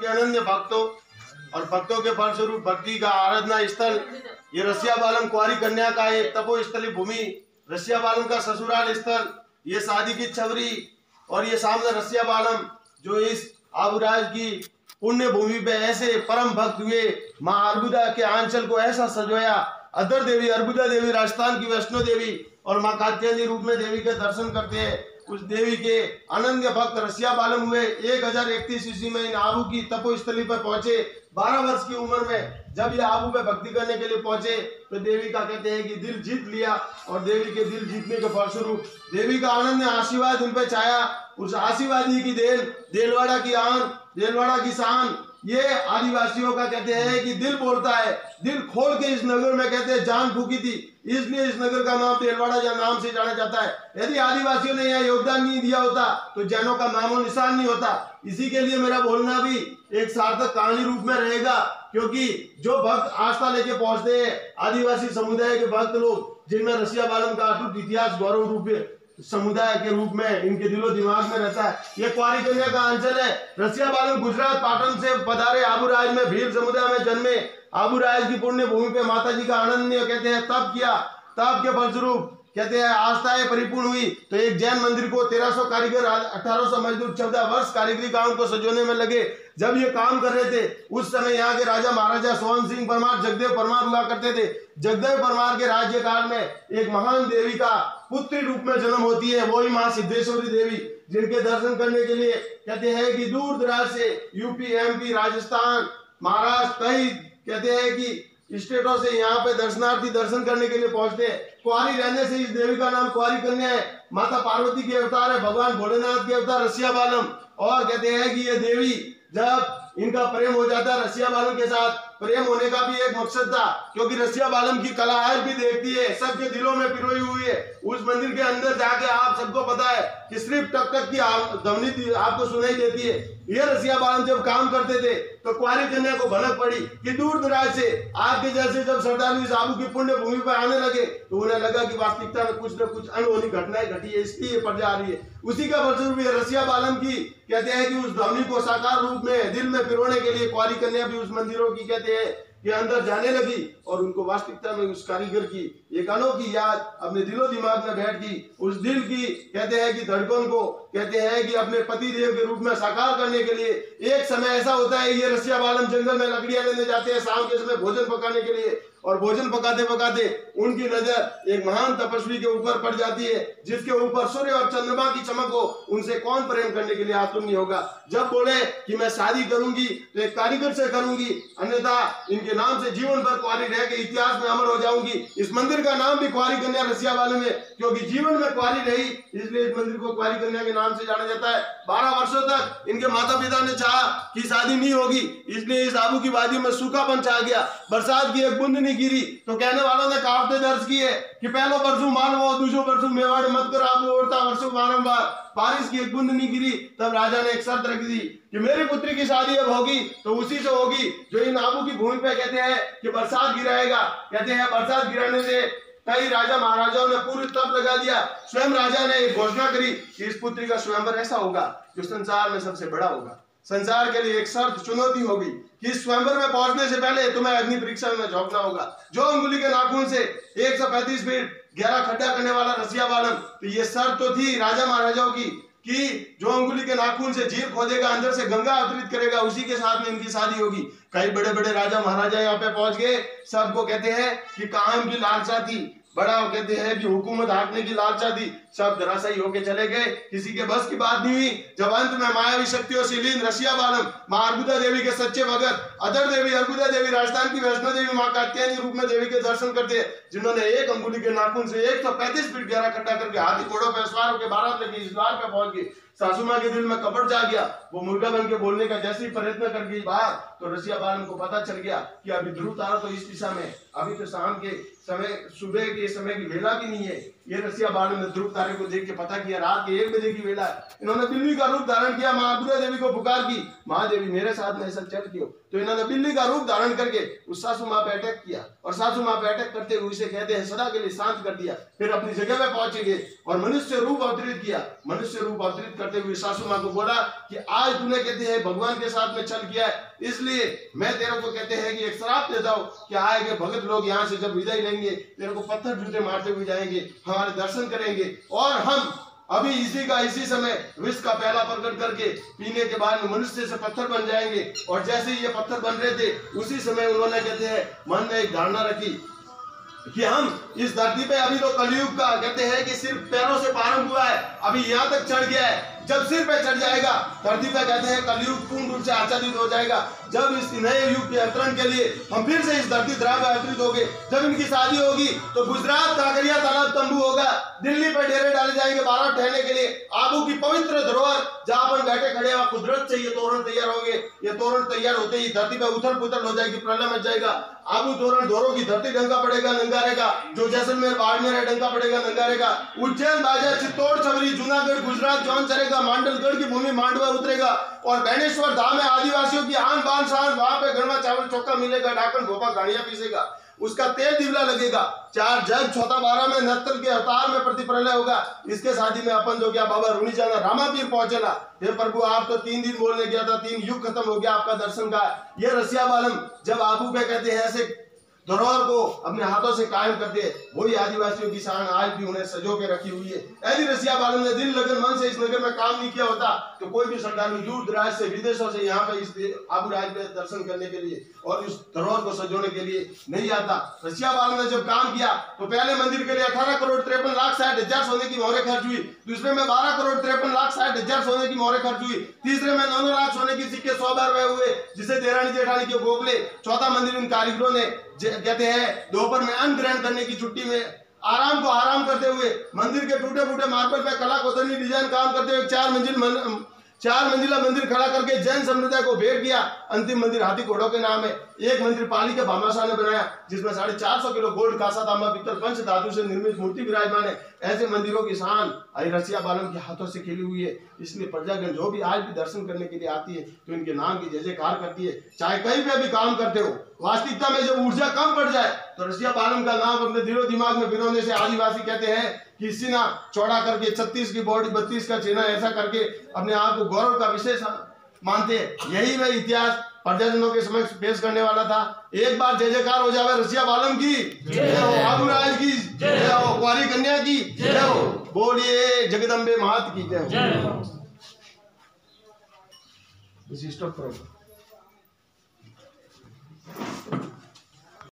के अनन्य भक्तों और भक्तों के फलस्वरूप भक्ति का आराधना स्थल ये रसिया बालम कुंवारी कन्या का एक तपोस्थली भूमि, रसिया बालम का ससुराल स्थल, ये शादी की छवरी और ये सामने रसिया बालम जो इस आबूराज की पुण्य भूमि पे ऐसे परम भक्त हुए। माँ अर्बुदा के आंचल को ऐसा सजोया। अदर देवी अर्बुदा देवी राजस्थान की वैष्णो देवी और माँ कात्यायनी रूप में देवी के दर्शन करते हैं। उस देवी के अनन्य भक्त रसिया बालम हुए। 1031 ईस्वी में इन आबू की तपोस्थली पर पहुंचे। 12 वर्ष की उम्र में जब ये आबू पे भक्ति करने के लिए पहुंचे तो देवी का कहते हैं कि दिल जीत लिया और देवी के दिल जीतने के फलस्वरूप देवी का अनन्य आशीर्वाद उन पर छाया। उस आशीर्वादी की देन, देलवाड़ा की आन, देलवाड़ा की शान, ये आदिवासियों का कहते हैं कि दिल बोलता है। दिल खोल के इस नगर में कहते हैं जान फूकी थी, इसलिए इस नगर का नाम देलवाड़ा नाम से जाना जाता है। यदि आदिवासियों ने यहाँ योगदान नहीं दिया होता तो जैनों का नामो निशान नहीं होता। इसी के लिए मेरा बोलना भी एक सार्थक कहानी रूप में रहेगा, क्योंकि जो भक्त आस्था लेके पहुंचते हैं, आदिवासी समुदाय के भक्त लोग जिनमें रसिया बालम का अटूट इतिहास गौरव रूप समुदाय के रूप में इनके दिलो दिमाग में रहता है। ये कुंवारी कन्या का अंचल है। रसिया बालम गुजरात पाटन से पधारे, आबूराज में भील समुदाय में जन्मे। आबूराज की पुण्य भूमि पे माता जी का अनन्य कहते हैं तप किया। तप के फलस्वरूप कहते हैं आस्थाएं परिपूर्ण हुई। तो एक जैन मंदिर को 1300 कारीगर, 1800 मजदूर 14 वर्ष कारीगरी काम को सजोने में लगे। जब ये काम कर रहे थे उस समय यहाँ के राजा महाराजा सोहन सिंह परमार, जगदेव परमार हुआ करते थे। जगदेव परमार के राज्यकाल में एक महान देवी का पुत्री रूप में जन्म होती है, वही माँ सिद्धेश्वरी देवी, जिनके दर्शन करने के लिए कहते हैं कि दूर दराज से यूपी, एमपी, राजस्थान, महाराष्ट्र, कई कहते हैं कि स्टेटों से यहाँ पे दर्शनार्थी दर्शन करने के लिए पहुंचते हैं। कुंवारी रहने से इस देवी का नाम कुंवारी कन्या है। माता पार्वती के अवतार है, भगवान भोलेनाथ के अवतार रसिया बालम। और कहते हैं कि ये देवी जब इनका प्रेम हो जाता है रसिया बालम के साथ, प्रेम होने का भी एक मकसद था, क्योंकि रसिया बालम की कला आज भी देखती है, सबके दिलों में पिरोई हुई है। उस मंदिर के अंदर जाके आप सबको पता है कि सिर्फ टक टक की ध्वनि आपको सुनाई देती है। ये रसिया बालम जब काम करते थे तो कुंवारी कन्या को भनक पड़ी कि दूर दराज से आपके जैसे जब श्रद्धालु इस आबू की पुण्य भूमि पर आने लगे तो उन्हें लगा कि वास्तविकता में कुछ न कुछ अनहोनी घटनाएं घटी है, इसलिए पड़ जा रही है। उसी का फलस्वरूप रसिया बालम की कहते हैं कि उस ध्वनि को साकार रूप में दिल में पिरोने के लिए कुंवारी कन्या भी उस मंदिरों की कहते हैं कि अंदर जाने लगी और उनको वास्तविकता में उस कारीगर की एक अनोखी याद अपने दिलो दिमाग में बैठ गई। उस दिल की कहते हैं कि धड़कन को कहते हैं कि अपने पति देव के रूप में साकार करने के लिए एक समय ऐसा होता है, ये रसिया बालम जंगल में लकड़ियां लेने जाते हैं शाम के समय भोजन पकाने के लिए, और भोजन पकाते पकाते उनकी नजर एक महान तपस्वी के ऊपर पड़ जाती है, जिसके ऊपर सूर्य और चंद्रमा की चमक हो। उनसे कौन प्रेम करने के लिए आतुर नहीं होगा। जब बोले कि मैं शादी करूंगी तो एक कारीगर से करूंगी, अन्यथा इनके नाम से जीवन भर कुंवारी रह के इतिहास में अमर हो जाऊंगी। इस मंदिर का नाम भी कुंवारी कन्या रसिया बालम है, क्योंकि जीवन में कुंवारी रही, इसलिए इस मंदिर को कुंवारी कन्या के नाम से जाना जाता है। 12 वर्षों तक इनके माता पिता ने चाहा कि शादी नहीं होगी, इसलिए इस आबू की वादी में सूखापन छा गया, बरसात की एक बूंद नहीं गिरी। तो कहने वालों ने कहावतें दर्ज की है कि पहलो बरसू मानवो, दूसरो बरसू मेवाड़ मत कर आबू ओढ़ता वर्षों बारंबार, बारिश की एक बूंद नहीं गिरी। तब राजा ने एक शर्त रख दी कि मेरी पुत्री की शादी अब होगी तो उसी से होगी जो इन आबू की भूमि पे कहते हैं कि बरसात गिराएगा। कहते हैं बरसात गिराने से कई राजा महाराजाओं ने पूरी तप लगा दिया। स्वयं राजा ने एक घोषणा करी कि इस पुत्री का स्वयंवर ऐसा होगा जो संसार में सबसे बड़ा होगा। संसार के लिए एक शर्त चुनौती होगी कि इस स्वयंवर में पहुंचने से पहले तुम्हें अग्नि परीक्षा में झोंकना होगा। जो अंगुली के नाखून से 135 फीट गहरा खड्डा करने वाला रसिया बालम, तो ये शर्त तो थी राजा महाराजाओं की कि जो अंगुली के नाखून से जीभ खोदेगा, अंदर से गंगा अवतरित करेगा, उसी के साथ में इनकी शादी होगी। कई बड़े बड़े राजा महाराजा यहाँ पे पहुंच गए। सबको कहते हैं कि काम की लालसा थी, बड़ा कहते हैं कि हुकूमत हाकने की लालसा थी, सब धराशायी होके चले गए, किसी के बस की बात नहीं हुई। जब अंत में मायावी शक्तियों से लीन रसिया बालम माँ अर्बुदा देवी के सच्चे भगत अदर देवी अर्बुदा देवी राजस्थान की वैष्णो देवी माँ कात्यायनी रूप में देवी के दर्शन करते, जिन्होंने एक अंगुली के नाखून से 135 फीट गहरा खड्डा करके हाथी घोड़ों पर सवार होकर 12 लेके इस द्वार पे पहुंच गए। सासू माँ के दिल में कपट जा गया। वो मुर्गा बन के बोलने का जैसे ही प्रयत्न कर गई बाहर, तो रसिया बालम को पता चल गया कि अभी ध्रुव तारा तो इस दिशा में, अभी तो शाम के समय, सुबह के समय की वेला भी नहीं है। ये रसिया बालम ने ध्रुव तारे को देख के पता किया रात के 1 बजे की वेला है। इन्होंने बिल्ली का रूप धारण किया, माँ अर्बुदा देवी को पुकार की, माँ देवी मेरे साथ में ऐसा चल क्यों। तो इन्होंने बिल्ली का रूप धारण करके उस सासू माँ पे अटैक किया, और सासू माँ पे अटैक करते हुए उसे कहते हैं सदा के लिए शांत कर दिया। फिर अपनी जगह पे पहुंचे गए और मनुष्य रूप अवतरित किया। मनुष्य रूप अवतरित करते हुए सासू माँ को बोला कि आज तूने कहते हैं भगवान के साथ में चल किया है, इसलिए मैं तेरे को कहते हैं कि एक श्राप देता हूँ कि आएंगे भगत लोग यहाँ से जब विदाई लेंगे तेरे को पत्थर जूते मारते हुए जाएंगे, हमारे दर्शन करेंगे और हम अभी इसी समय विष का प्याला प्रकट करके पीने के बाद मनुष्य से पत्थर बन जाएंगे। और जैसे ही ये पत्थर बन रहे थे उसी समय उन्होंने कहते हैं मन में एक धारणा रखी कि हम इस धरती पे अभी तो कलयुग का कहते हैं कि सिर्फ पैरों से प्रारंभ हुआ है, अभी यहाँ तक चढ़ गया है, जब सिर पे चढ़ जाएगा धरती पे कहते हैं कलयुग पूर्ण रूप से आच्छादित हो जाएगा। जब इस नए युग के अवतरण के लिए हम फिर से इस धरती धरा में अवतरित होंगे, जब इनकी शादी होगी तो गुजरात कांकरिया तालाब तंबू होगा, दिल्ली पर डेरे डाले जाएंगे 12 ठहरने के लिए, आबू की पवित्र धरोहर जहां पर बैठे खड़े वहां कुदरत से ये तोरण तैयार होंगे। ये तोरण तैयार होते ही धरती पे उथल पुथल हो जाएगी, प्रलय मच जाएगा। आबू तोरण धोरो की धरती डंका पड़ेगा नंगारेगा, जो जैसलमेर बाड़मेर है डंका पड़ेगा नंगारेगा, उज्जैन बाजा चित्तौड़ छवरी जूनागढ़ गुजरात जौन चलेगा, मांडलगढ़ की भूमि मांडवा उतरेगा और बैनेश्वर धाम है आदिवासियों की आन बान शान, वहां पे गणवा चावल चौका मिलेगा, डाकन भोपा गाड़ियां पीसेगा, उसका तेल दिवला लगेगा, 4 जग 14-12 में नत्तल के अवतार में प्रतिप्रलय होगा। इसके शादी में अपन जो क्या बाबा रुनी जाना रामापीर पहुंचेला, हे प्रभु आप तो 3 दिन बोलने गया था, 3 युग खत्म हो गया आपका दर्शन का। ये रसिया बालम जब आबू पे कहते हैं ऐसे धरोहर को अपने हाथों से कायम करते हैं, वही आदिवासियों की शान आज भी उन्हें सजो के रखी हुई है। यदि रसिया बालम ने दिल लगन मन से इस नगर में काम नहीं किया होता तो कोई भी श्रद्धालु दूर दराज से विदेशों से यहाँ पे इस आबू राज में दर्शन करने के लिए और इस धरोहर को सजोने के लिए नहीं आता। रसिया बालम ने जब काम किया तो पहले मंदिर के लिए 18 करोड़ 53 लाख 60,000 सोने की मोहरें खर्च हुई, दूसरे में 12 करोड़ 53 लाख 60,000 सोने की मोहरें खर्च हुई, तीसरे में 9 लाख सोने की सिक्के 100 बार हुए जिसे देरानी जेठानी के गोखले। चौथा मंदिर उन कारीगरों ने कहते हैं दोपहर में अन्न ग्रहण करने की छुट्टी में आराम को आराम करते हुए मंदिर के टूटे फूटे मार्बल पे कला कोतरनी डिजाइन काम करते हुए 4 मंजिला मंदिर खड़ा करके जैन समुदाय को भेंट किया। अंतिम मंदिर हाथी घोड़ों के नाम है। एक मंदिर पाली के भामाशाह ने बनाया जिसमें 450 किलो गोल्ड कांसा तांबा पीतल पंच धातु से निर्मित मूर्ति विराजमान है। ऐसे मंदिरों की शान रसिया बालम के हाथों से खिली हुई है, इसलिए प्रजागण जो भी आज भी दर्शन करने के लिए आती है तो इनके नाम की जय जयकार करती है। चाहे कहीं पे भी काम करते हो, वास्तविकता में जब ऊर्जा कम पड़ जाए तो रसिया बालम का नाम अपने दिलो दिमाग में बिरोने से आदिवासी कहते हैं कि सीना चौड़ा करके 36 की बॉडी 32 का चेहरा ऐसा करके अपने आप को गौरव का विशेष मानते हैं। यही वह इतिहास प्रजाजनों के समक्ष पेश करने वाला था। एक बार जय जयकार हो जावे रसिया बालम की जय हो, आबू राज की जय हो, कुंवारी कन्या की जय हो, बोलिए जगदम्बे मात की जय हो। विशिष्ट